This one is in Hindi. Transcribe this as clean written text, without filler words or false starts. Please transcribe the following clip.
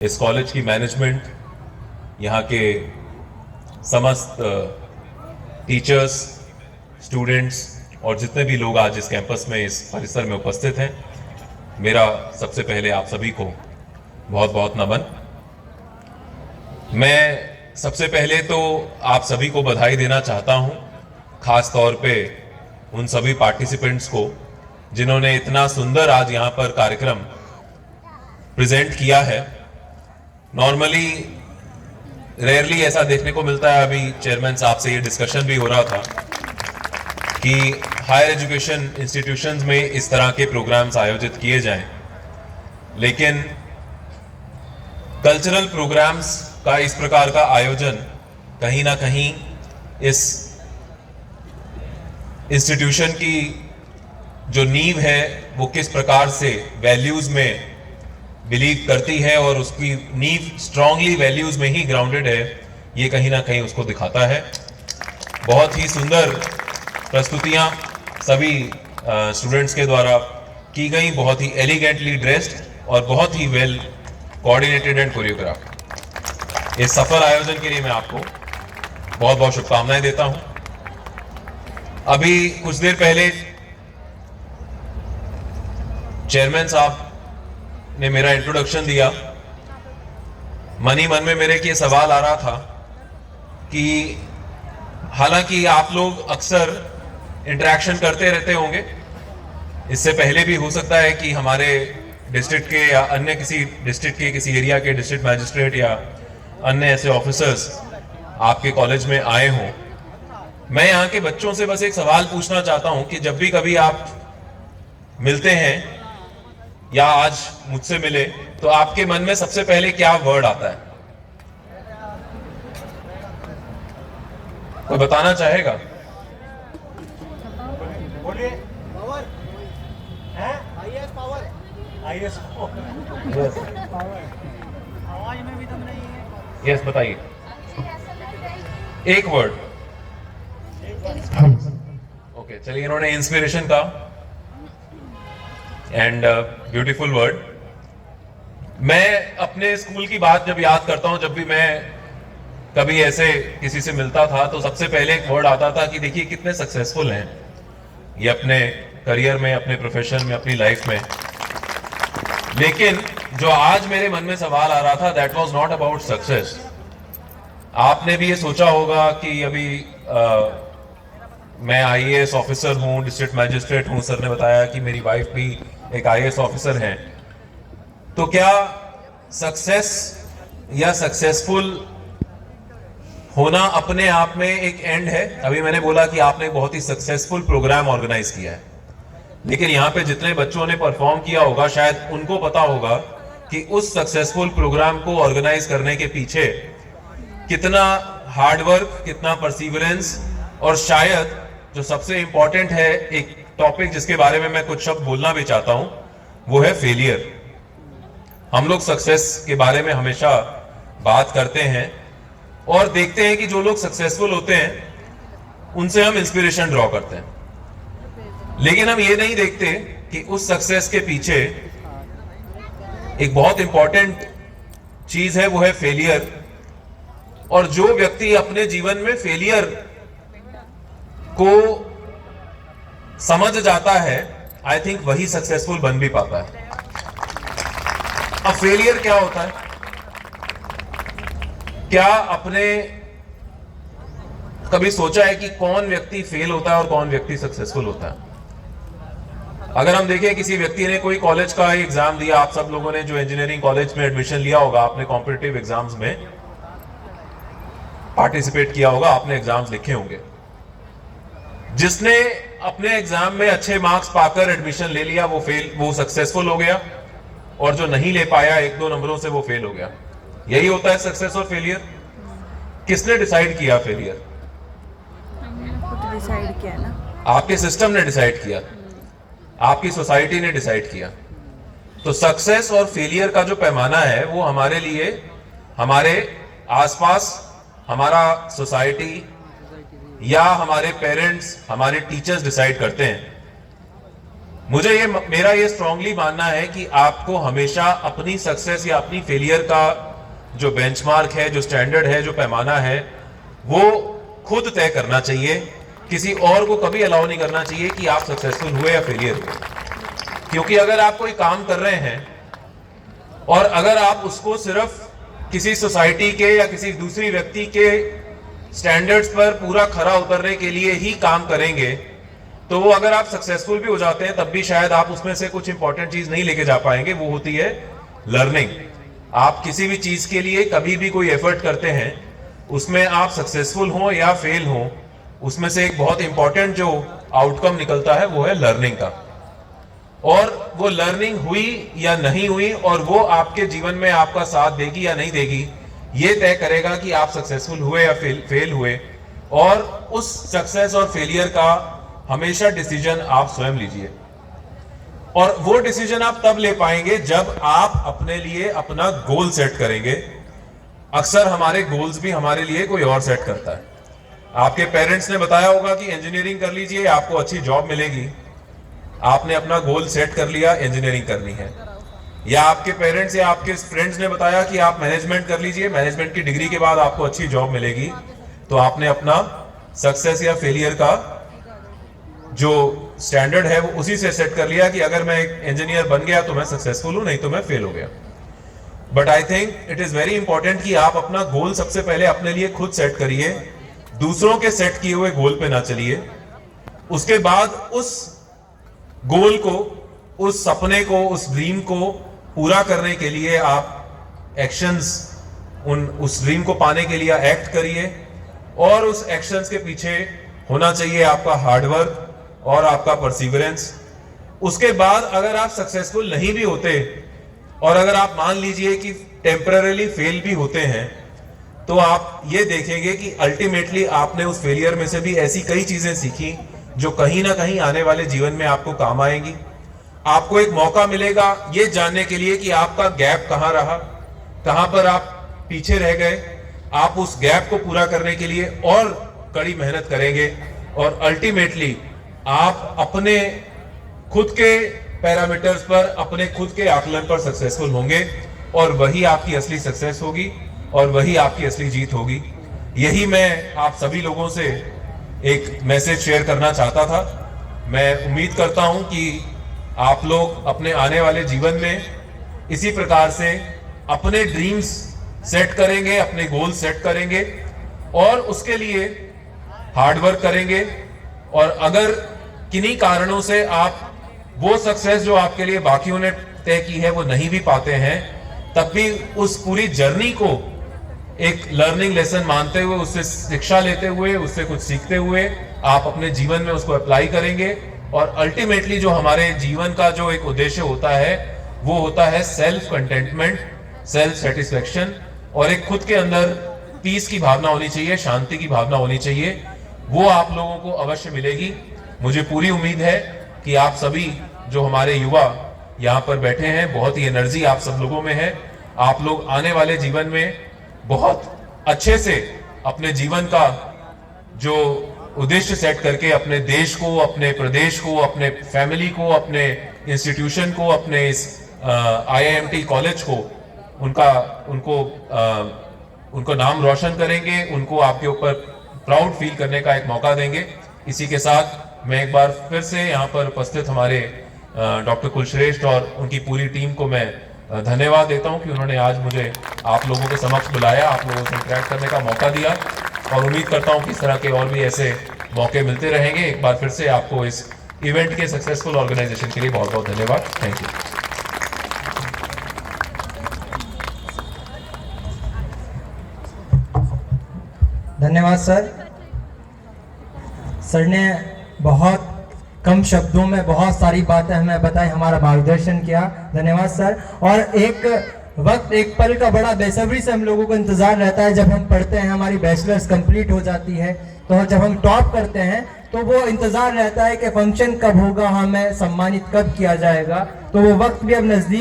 इस कॉलेज की मैनेजमेंट, यहाँ के समस्त टीचर्स, स्टूडेंट्स और जितने भी लोग आज इस कैंपस में, इस परिसर में उपस्थित हैं, मेरा सबसे पहले आप सभी को बहुत बहुत नमन। मैं सबसे पहले तो आप सभी को बधाई देना चाहता हूं, खास तौर पे उन सभी पार्टिसिपेंट्स को जिन्होंने इतना सुंदर आज यहाँ पर कार्यक्रम प्रेजेंट किया है। नॉर्मली रेयरली ऐसा देखने को मिलता है, अभी चेयरमैन साहब से ये डिस्कशन भी हो रहा था कि हायर एजुकेशन इंस्टीट्यूशंस में इस तरह के प्रोग्राम्स आयोजित किए जाएं, लेकिन कल्चरल प्रोग्राम्स का इस प्रकार का आयोजन कहीं ना कहीं इस इंस्टीट्यूशन की जो नींव है वो किस प्रकार से वैल्यूज में बिलीव करती है और उसकी नींव स्ट्रांगली वैल्यूज में ही ग्राउंडेड है, ये कहीं ना कहीं उसको दिखाता है। बहुत ही सुंदर प्रस्तुतियां सभी स्टूडेंट्स के द्वारा की गई, बहुत ही एलिगेंटली ड्रेस्ड और बहुत ही वेल कोऑर्डिनेटेड एंड कोरियोग्राफ्ड। इस सफल आयोजन के लिए मैं आपको बहुत बहुत शुभकामनाएं देता हूं। अभी कुछ देर पहले चेयरमैन साहब ने मेरा इंट्रोडक्शन दिया। मन ही मन में मेरे ये सवाल आ रहा था कि हालांकि आप लोग अक्सर इंटरेक्शन करते रहते होंगे, इससे पहले भी हो सकता है कि हमारे डिस्ट्रिक्ट के या अन्य किसी डिस्ट्रिक्ट के किसी एरिया के डिस्ट्रिक्ट मैजिस्ट्रेट या अन्य ऐसे ऑफिसर्स आपके कॉलेज में आए हों। मैं यहाँ के बच्चों से बस एक सवाल पूछना चाहता हूं कि जब भी कभी आप मिलते हैं या आज मुझसे मिले तो आपके मन में सबसे पहले क्या वर्ड आता है? कोई बताना चाहेगा? बोलिए। पावर है, आईएएस पावर, आईएएस पावर। आवाज में भी दम नहीं है। यस, बताइए एक वर्ड। ओके, चलिए, इन्होंने इंस्पिरेशन का एंड ब्यूटीफुल वर्ड। मैं अपने स्कूल की बात जब याद करता हूं, जब भी मैं कभी ऐसे किसी से मिलता था तो सबसे पहले एक वर्ड आता था कि देखिए कितने सक्सेसफुल हैं ये अपने करियर में, अपने प्रोफेशन में, अपनी लाइफ में। लेकिन जो आज मेरे मन में सवाल आ रहा था, that was not about success. आपने भी ये सोचा होगा कि अभी मैं आईएएस ऑफिसर हूं, डिस्ट्रिक्ट मैजिस्ट्रेट हूं, सर ने बताया कि मेरी वाइफ भी एक आईएएस ऑफिसर हैं, तो क्या सक्सेस या सक्सेसफुल होना अपने आप में एक एंड है? अभी मैंने बोला कि आपने बहुत ही सक्सेसफुल प्रोग्राम ऑर्गेनाइज किया है, लेकिन यहाँ पे जितने बच्चों ने परफॉर्म किया होगा शायद उनको पता होगा कि उस सक्सेसफुल प्रोग्राम को ऑर्गेनाइज करने के पीछे कितना हार्डवर्क, कितना परसिवरेंस और शायद जो सबसे इंपॉर्टेंट है, एक टॉपिक जिसके बारे में मैं कुछ शब्द बोलना भी चाहता हूं, वो है फेलियर। हम लोग सक्सेस के बारे में हमेशा बात करते हैं और देखते हैं कि जो लोग सक्सेसफुल होते हैं उनसे हम इंस्पिरेशन ड्रॉ करते हैं, लेकिन हम ये नहीं देखते कि उस सक्सेस के पीछे एक बहुत इंपॉर्टेंट चीज है, वो है फेलियर। और जो व्यक्ति अपने जीवन में फेलियर को समझ जाता है, आई थिंक वही सक्सेसफुल बन भी पाता है। अब फेलियर क्या होता है? क्या आपने कभी सोचा है कि कौन व्यक्ति फेल होता है और कौन व्यक्ति सक्सेसफुल होता है? अगर हम देखें, किसी व्यक्ति ने कोई कॉलेज का एग्जाम दिया, आप सब लोगों ने जो इंजीनियरिंग कॉलेज में एडमिशन लिया होगा, आपने कॉम्पिटिटिव एग्जाम्स में पार्टिसिपेट किया होगा, आपने एग्जाम्स लिखे होंगे। जिसने अपने एग्जाम में अच्छे मार्क्स पाकर एडमिशन ले लिया वो सक्सेसफुल हो गया, और जो नहीं ले पाया, एक दो नंबरों से, वो फेल हो गया। यही होता है सक्सेस और फेलियर। किसने डिसाइड किया फेलियर? खुद डिसाइड किया ना। आपके सिस्टम ने डिसाइड किया, आपकी सोसाइटी ने डिसाइड किया। तो सक्सेस और फेलियर का जो पैमाना है वो हमारे लिए, हमारे आसपास, हमारा सोसाइटी या हमारे पेरेंट्स, हमारे टीचर्स डिसाइड करते हैं। मेरा ये स्ट्रांगली मानना है कि आपको हमेशा अपनी सक्सेस या अपनी फेलियर का जो बेंचमार्क है, जो स्टैंडर्ड है, जो पैमाना है, वो खुद तय करना चाहिए। किसी और को कभी अलाउ नहीं करना चाहिए कि आप सक्सेसफुल हुए या फेलियर हुए। क्योंकि अगर आप कोई काम कर रहे हैं और अगर आप उसको सिर्फ किसी सोसाइटी के या किसी दूसरी व्यक्ति के स्टैंडर्ड्स पर पूरा खरा उतरने के लिए ही काम करेंगे, तो वो अगर आप सक्सेसफुल भी हो जाते हैं तब भी शायद आप उसमें से कुछ इंपॉर्टेंट चीज नहीं लेके जा पाएंगे। वो होती है लर्निंग। आप किसी भी चीज के लिए कभी भी कोई एफर्ट करते हैं, उसमें आप सक्सेसफुल हो या फेल हो, उसमें से एक बहुत इंपॉर्टेंट जो आउटकम निकलता है वो है लर्निंग का। और वो लर्निंग हुई या नहीं हुई और वो आपके जीवन में आपका साथ देगी या नहीं देगी, ये तय करेगा कि आप सक्सेसफुल हुए या फेल हुए। और उस सक्सेस और फेलियर का हमेशा डिसीजन आप स्वयं लीजिए। और वो डिसीजन आप तब ले पाएंगे जब आप अपने लिए अपना गोल सेट करेंगे। अक्सर हमारे गोल्स भी हमारे लिए कोई और सेट करता है। आपके पेरेंट्स ने बताया होगा कि इंजीनियरिंग कर लीजिए, आपको अच्छी जॉब मिलेगी। आपने अपना गोल सेट कर लिया, इंजीनियरिंग करनी है। या आपके पेरेंट्स या आपके फ्रेंड्स ने बताया कि आप मैनेजमेंट कर लीजिए, मैनेजमेंट की डिग्री के बाद आपको अच्छी जॉब मिलेगी। तो आपने अपना सक्सेस या फेलियर का जो स्टैंडर्ड है वो उसी से सेट कर लिया कि अगर मैं एक इंजीनियर बन गया तो मैं सक्सेसफुल हूं, नहीं तो मैं फेल हो गया। But I think it is very important कि आप अपना गोल सबसे पहले अपने लिए खुद सेट करिए, दूसरों के सेट किए हुए गोल पे ना चलिए। उसके बाद उस गोल को, उस सपने को, उस ड्रीम को पूरा करने के लिए आप एक्शंस, उस ड्रीम को पाने के लिए एक्ट करिए। और उस एक्शंस के पीछे होना चाहिए आपका हार्डवर्क और आपका परसिवरेंस। उसके बाद अगर आप सक्सेसफुल नहीं भी होते और अगर आप मान लीजिए कि टेम्पररीली फेल भी होते हैं, तो आप ये देखेंगे कि अल्टीमेटली आपने उस फेलियर में से भी ऐसी कई चीजें सीखी जो कहीं ना कहीं आने वाले जीवन में आपको काम आएंगी। आपको एक मौका मिलेगा ये जानने के लिए कि आपका गैप कहां रहा, कहां पर आप पीछे रह गए। आप उस गैप को पूरा करने के लिए और कड़ी मेहनत करेंगे और अल्टीमेटली आप अपने खुद के पैरामीटर्स पर, अपने खुद के आकलन पर सक्सेसफुल होंगे और वही आपकी असली सक्सेस होगी और वही आपकी असली जीत होगी। यही मैं आप सभी लोगों से एक मैसेज शेयर करना चाहता था। मैं उम्मीद करता हूं कि आप लोग अपने आने वाले जीवन में इसी प्रकार से अपने ड्रीम्स सेट करेंगे, अपने गोल सेट करेंगे और उसके लिए हार्डवर्क करेंगे। और अगर किन्हीं कारणों से आप वो सक्सेस जो आपके लिए बाकियों ने तय की है वो नहीं भी पाते हैं, तब भी उस पूरी जर्नी को एक लर्निंग लेसन मानते हुए, उससे शिक्षा लेते हुए, उससे कुछ सीखते हुए आप अपने जीवन में उसको अप्लाई करेंगे। और अल्टीमेटली जो हमारे जीवन का जो एक उद्देश्य होता है वो होता है सेल्फ कंटेंटमेंट, सेल्फ सेटिस्फेक्शन, और एक खुद के अंदर पीस की भावना होनी चाहिए, शांति की भावना होनी चाहिए। वो आप लोगों को अवश्य मिलेगी। मुझे पूरी उम्मीद है कि आप सभी जो हमारे युवा यहाँ पर बैठे हैं, बहुत ही एनर्जी आप सब लोगों में है। आप लोग आने वाले जीवन में बहुत अच्छे से अपने जीवन का जो उद्देश्य सेट करके अपने देश को, अपने प्रदेश को, अपने फैमिली को, अपने इंस्टीट्यूशन को, अपने इस IIMT कॉलेज को, उनको नाम रोशन करेंगे, उनको आपके ऊपर प्राउड फील करने का एक मौका देंगे। इसी के साथ मैं एक बार फिर से यहाँ पर उपस्थित हमारे डॉक्टर कुलश्रेष्ठ और उनकी पूरी टीम को मैं धन्यवाद देता हूं कि उन्होंने आज मुझे आप लोगों के समक्ष बुलाया, आप लोगों से इंटरेक्ट करने का मौका दिया, और उम्मीद करता हूं कि इस तरह के और भी ऐसे मौके मिलते रहेंगे। एक बार फिर से आपको इस इवेंट के सक्सेसफुल ऑर्गेनाइजेशन के लिए बहुत बहुत धन्यवाद। Thank you. धन्यवाद सर ने बहुत कम शब्दों में बहुत सारी बातें हमें बताई, हमारा मार्गदर्शन किया। धन्यवाद सर। और एक वक्त, एक पल का बड़ा बेसब्री से हम लोगों को इंतजार रहता है जब हम पढ़ते हैं, हमारी बैचलर्स कंप्लीट हो जाती है, तो जब हम टॉप करते हैं तो वो इंतजार रहता है कि फंक्शन कब होगा, हमें सम्मानित कब किया जाएगा। तो वो वक्त भी अब नजदीक